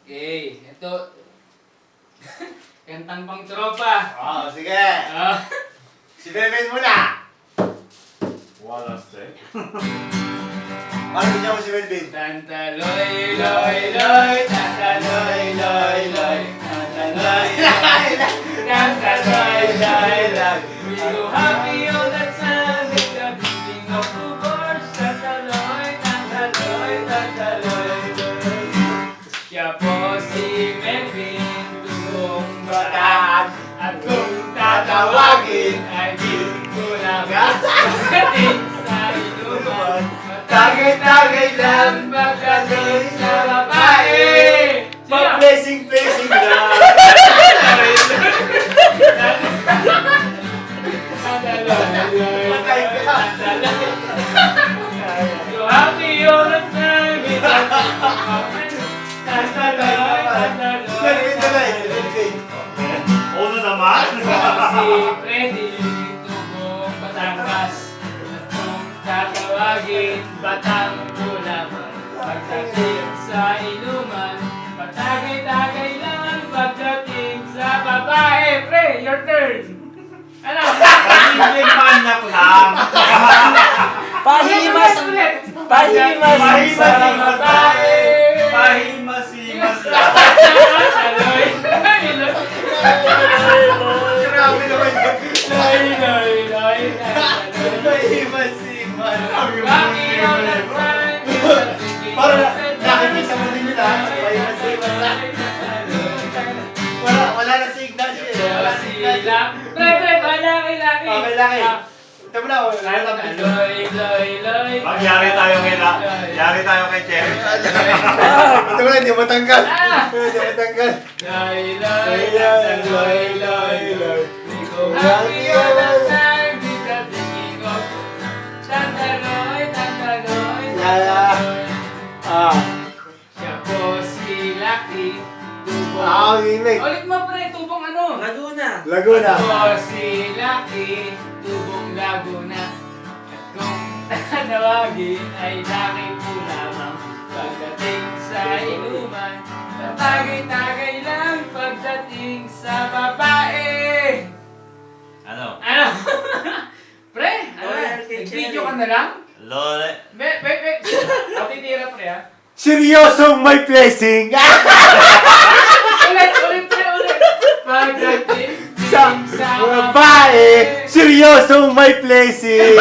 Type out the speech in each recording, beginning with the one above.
Okay, ito. Kantang pang tropa. Sige. Si Beben muna. Walang step. Paano niya mo si Beben? Tantaloy, loy, loy, tantaloy, loy, loy, tantaloy, loy, tantaloy, loy, loy. We go happy all the time, it's the beginning of October. Tantaloy, tantaloy, tantaloy, loy. Siya po si Melvin, tugong bataan, at kung tatawagin ay di ko lang pagdating sa inuman. Tagay-tagay lang pagdating sa babae. Mag-blessing lang. Patay ka. So happy all the time. Uno naman. Si Freddy, tugong Batangas. Kung tatawagin, Batang Bulaman. Pagdating sa inuman, patagay-tagay lang pagdating sa babae. Pre, your turn. Ano? Pagiging manyak lang. Pahimas! Pahimas! Sa babae. Pahimas-himas lang. Aloy. Grabe naman yun. Loy, loy, loy. Mahimas-himas. Happy all the time. Para nakikita mo din nila. Mahimas-himas lang. Wala na signal siya. Wala signal. Pre, laki. Okay, laki. Ito mo na. Loy, loy, loy. Yari tayo kay Cherry. Ito mo na, hindi mo tanggal. Ah! Hindi mo tanggal. Loy, loy, loy, loy, loy. Happy all the time, it's the beginning of Tantaloy, tantaloy, tantaloy. Siya po si Lucky, tubong. Mimig. Ulit mo pre, tubong ano? Laguna! Laguna. Siya po si Lucky, tubong Laguna. At kung tatawagin ay Lucky po lamang. Pagdating sa inuman, tatagay-tagay lang pagdating sa babae. Ano? Ano? Pre, ano? Loyal kay Nag-video Cherry. ka na lang? Lole. Be. Patitira pre ha? Seryosong may blessing. Ulit. Pagdating Sa babae, seryosong may blessing.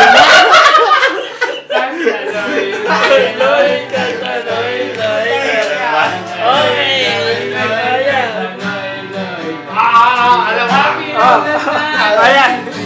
Tantaloy, loy, loy, tantaloy, loy. Okay. Tantaloy, loy. Alam mo. Happy all the time. Ayan.